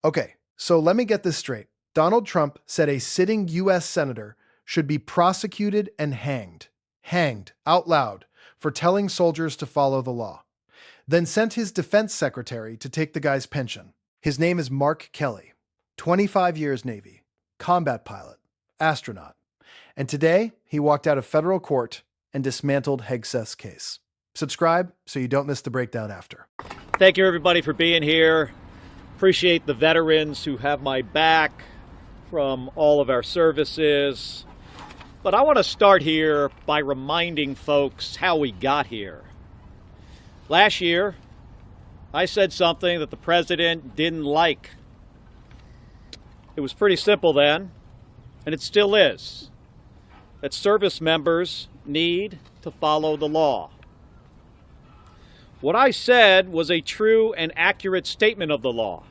Okay, so let me get this straight. Donald Trump said a sitting U.S. senator should be prosecuted and hanged out loud for telling soldiers to follow the law, then sent his defense secretary to take the guy's pension. His name is Mark Kelly, 25 years Navy, combat pilot, astronaut. And today, he walked out of federal court and dismantled Hegseth's case. Subscribe so you don't miss the breakdown after. Thank you, everybody, for being here. Appreciate the veterans who have my back from all of our services. But I want to start here by reminding folks how we got here. Last year, I said something that the president didn't like. It was pretty simple then, and it still is, that service members need to follow the law. What I said was a true and accurate statement of the law.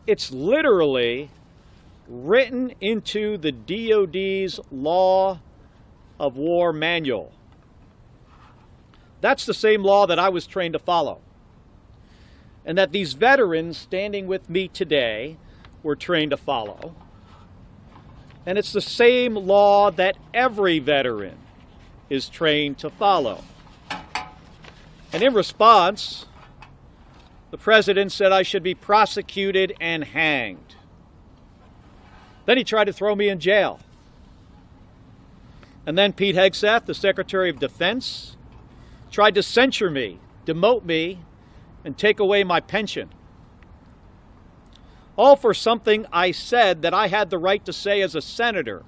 It's literally written into the DOJ's Law of War Manual. That's the same law that I was trained to follow, and that these veterans standing with me today were trained to follow. And it's the same law that every veteran is trained to follow. And in response, the president said I should be prosecuted and hanged. Then he tried to throw me in jail. And then Pete Hegseth, the Secretary of Defense, tried to censure me, demote me, and take away my pension. All for something I said that I had the right to say as a senator,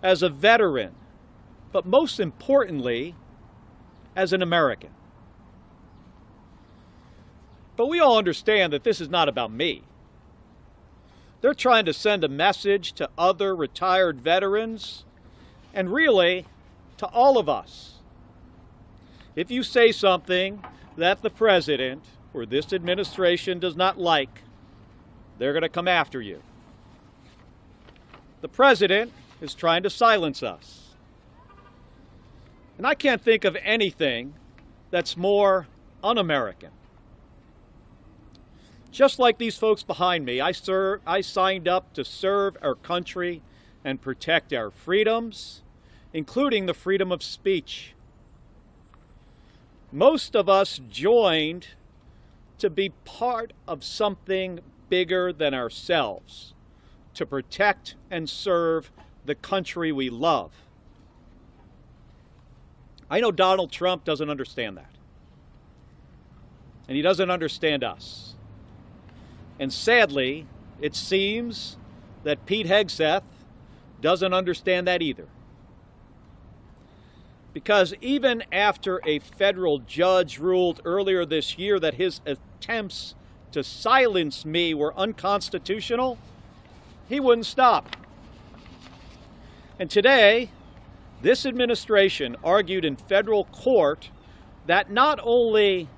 as a veteran, but most importantly, as an American. But we all understand that this is not about me. They're trying to send a message to other retired veterans, and really, to all of us. If you say something that the president or this administration does not like, they're going to come after you. The president is trying to silence us. And I can't think of anything that's more un-American. Just like these folks behind me, I signed up to serve our country and protect our freedoms, including the freedom of speech. Most of us joined to be part of something bigger than ourselves, to protect and serve the country we love. I know Donald Trump doesn't understand that. And he doesn't understand us. And sadly, it seems that Pete Hegseth doesn't understand that either. Because even after a federal judge ruled earlier this year that his attempts to silence me were unconstitutional, he wouldn't stop. And today, this administration argued in federal court that not only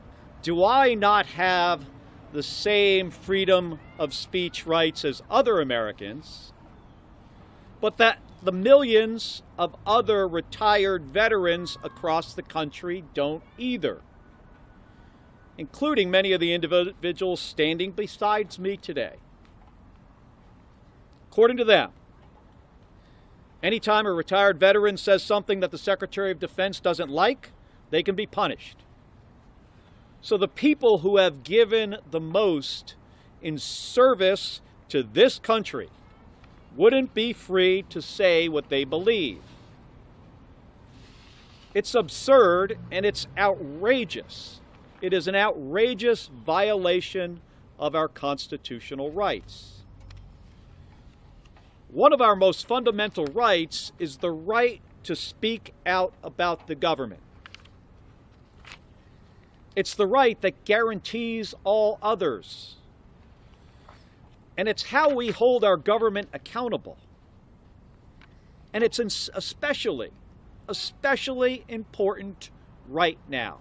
do I not have the same freedom of speech rights as other Americans, but that the millions of other retired veterans across the country don't either, including many of the individuals standing beside me today. According to them, anytime a retired veteran says something that the Secretary of Defense doesn't like, they can be punished. So the people who have given the most in service to this country wouldn't be free to say what they believe. It's absurd and it's outrageous. It is an outrageous violation of our constitutional rights. One of our most fundamental rights is the right to speak out about the government. It's the right that guarantees all others. And it's how we hold our government accountable. And it's especially important right now.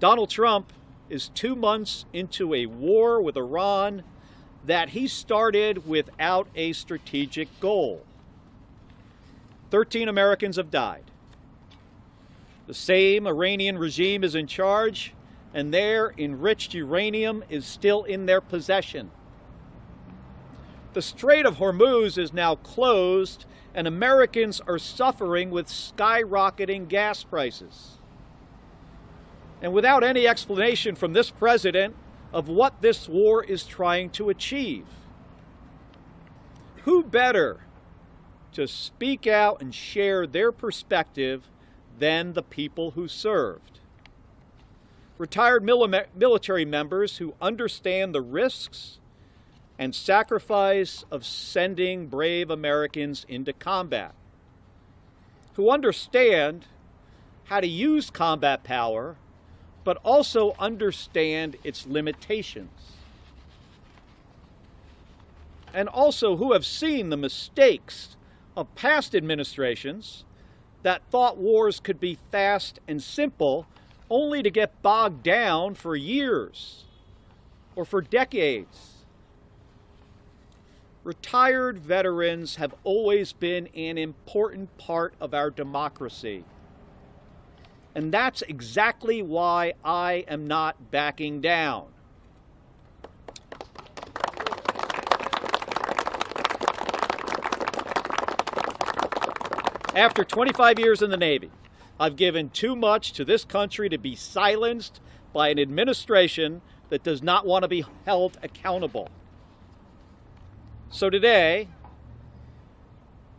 Donald Trump is 2 months into a war with Iran that he started without a strategic goal. 13 Americans have died. The same Iranian regime is in charge, and their enriched uranium is still in their possession. The Strait of Hormuz is now closed, and Americans are suffering with skyrocketing gas prices. And without any explanation from this president of what this war is trying to achieve. Who better to speak out and share their perspective than the people who served? Retired military members who understand the risks and sacrifice of sending brave Americans into combat, who understand how to use combat power, but also understand its limitations, and also who have seen the mistakes of past administrations that thought wars could be fast and simple, only to get bogged down for years or for decades. Retired veterans have always been an important part of our democracy. And that's exactly why I am not backing down. After 25 years in the Navy, I've given too much to this country to be silenced by an administration that does not want to be held accountable. So today,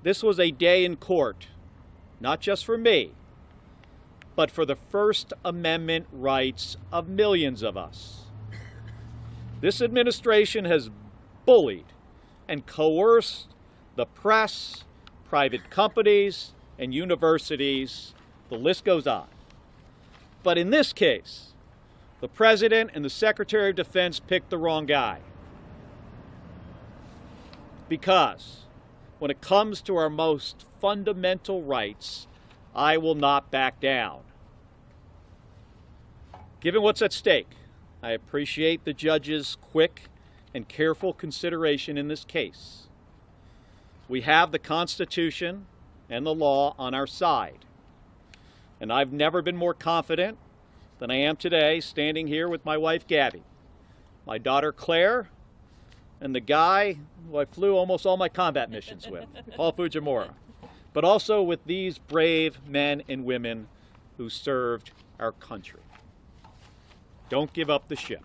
this was a day in court, not just for me, but for the First Amendment rights of millions of us. This administration has bullied and coerced the press, private companies, and universities. The list goes on. But in this case, the President and the Secretary of Defense picked the wrong guy. Because when it comes to our most fundamental rights, I will not back down. Given what's at stake, I appreciate the judge's quick and careful consideration in this case. We have the Constitution and the law on our side. And I've never been more confident than I am today, standing here with my wife, Gabby, my daughter, Claire, and the guy who I flew almost all my combat missions with, Paul Fujimura, but also with these brave men and women who served our country. Don't give up the ship.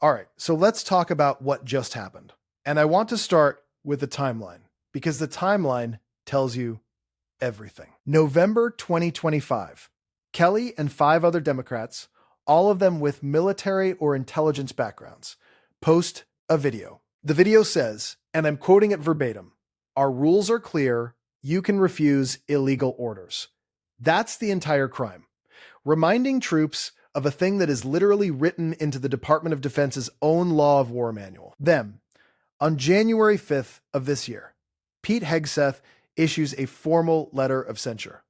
All right, so let's talk about what just happened. And I want to start with the timeline, because the timeline tells you everything. November 2025, Kelly and 5 other Democrats, all of them with military or intelligence backgrounds, post a video. The video says, and I'm quoting it verbatim, "Our rules are clear. You can refuse illegal orders." That's the entire crime. Reminding troops of a thing that is literally written into the Department of Defense's own law of war manual. Then, on January 5th of this year, Pete Hegseth issues a formal letter of censure.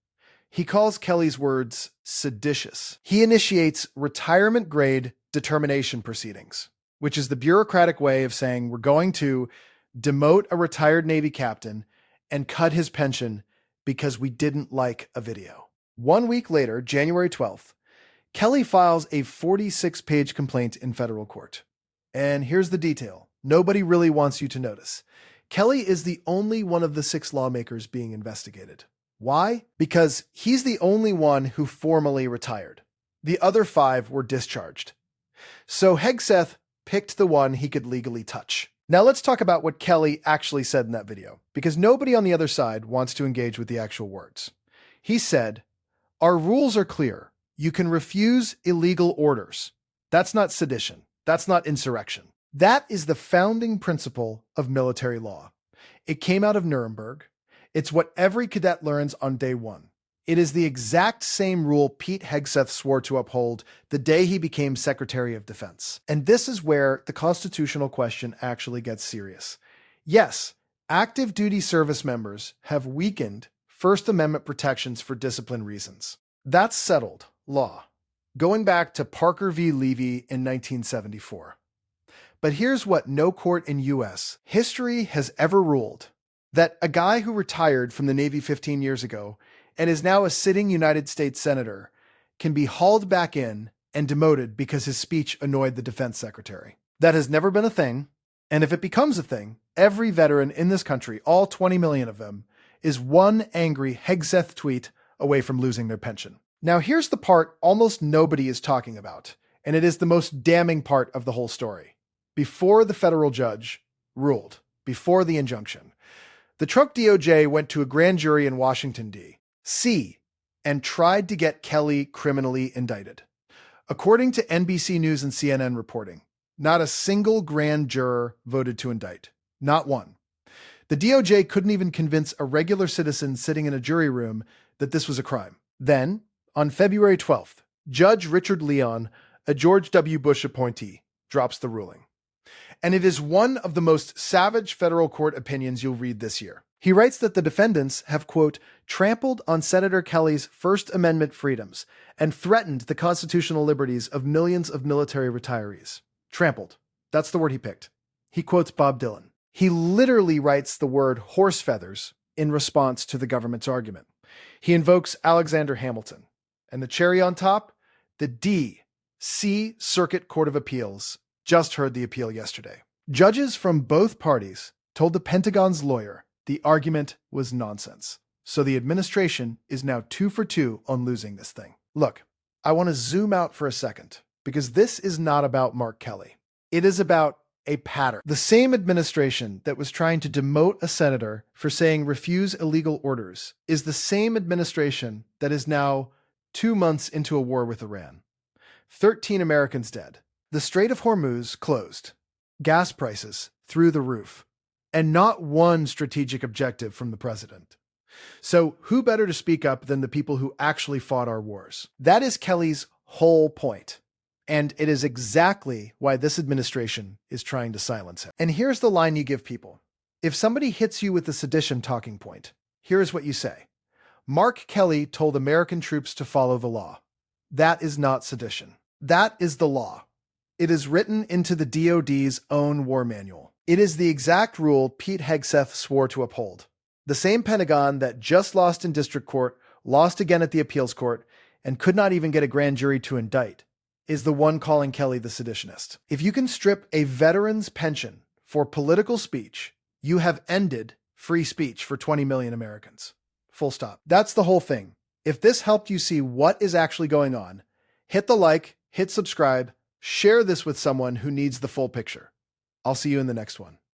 He calls Kelly's words seditious. He initiates retirement-grade determination proceedings, which is the bureaucratic way of saying we're going to demote a retired Navy captain and cut his pension because we didn't like a video. 1 week later, January 12th, Kelly files a 46-page complaint in federal court. And here's the detail. Nobody really wants you to notice. Kelly is the only one of the 6 lawmakers being investigated. Why? Because he's the only one who formally retired. The other 5 were discharged. So Hegseth picked the one he could legally touch. Now let's talk about what Kelly actually said in that video, because nobody on the other side wants to engage with the actual words. He said, "Our rules are clear. You can refuse illegal orders. That's not sedition. That's not insurrection." That is the founding principle of military law. It came out of Nuremberg. It's what every cadet learns on day 1. It is the exact same rule Pete Hegseth swore to uphold the day he became Secretary of Defense. And this is where the constitutional question actually gets serious. Yes, active duty service members have weakened First Amendment protections for discipline reasons. That's settled law, going back to Parker v. Levy in 1974. But here's what no court in U.S. history has ever ruled: that a guy who retired from the Navy 15 years ago and is now a sitting United States Senator can be hauled back in and demoted because his speech annoyed the defense secretary. That has never been a thing, and if it becomes a thing, every veteran in this country, all 20 million of them, is one angry Hegseth tweet away from losing their pension. Now here's the part almost nobody is talking about, and it is the most damning part of the whole story. Before the federal judge ruled, before the injunction, the Trump DOJ went to a grand jury in Washington, D.C., and tried to get Kelly criminally indicted. According to NBC News and CNN reporting, not a single grand juror voted to indict. Not one. The DOJ couldn't even convince a regular citizen sitting in a jury room that this was a crime. Then, on February 12th, Judge Richard Leon, a George W. Bush appointee, drops the ruling. And it is one of the most savage federal court opinions you'll read this year. He writes that the defendants have, quote, trampled on Senator Kelly's First Amendment freedoms and threatened the constitutional liberties of millions of military retirees. Trampled. That's the word he picked. He quotes Bob Dylan. He literally writes the word horse feathers in response to the government's argument. He invokes Alexander Hamilton. And the cherry on top, the D.C. Circuit Court of Appeals just heard the appeal yesterday. Judges from both parties told the Pentagon's lawyer the argument was nonsense. So the administration is now 2 for 2 on losing this thing. Look, I want to zoom out for a second because this is not about Mark Kelly. It is about a pattern. The same administration that was trying to demote a senator for saying refuse illegal orders is the same administration that is now 2 months into a war with Iran. 13 Americans dead. The Strait of Hormuz closed. Gas prices through the roof. And not one strategic objective from the president. So who better to speak up than the people who actually fought our wars? That is Kelly's whole point. And it is exactly why this administration is trying to silence him. And here's the line you give people. If somebody hits you with a sedition talking point, here's what you say. Mark Kelly told American troops to follow the law. That is not sedition. That is the law. It is written into the DoD's own war manual. It is the exact rule Pete Hegseth swore to uphold. The same Pentagon that just lost in district court, lost again at the appeals court, and could not even get a grand jury to indict, is the one calling Kelly the seditionist. If you can strip a veteran's pension for political speech, you have ended free speech for 20 million Americans. Full stop. That's the whole thing. If this helped you see what is actually going on, hit the like, hit subscribe, share this with someone who needs the full picture. I'll see you in the next one.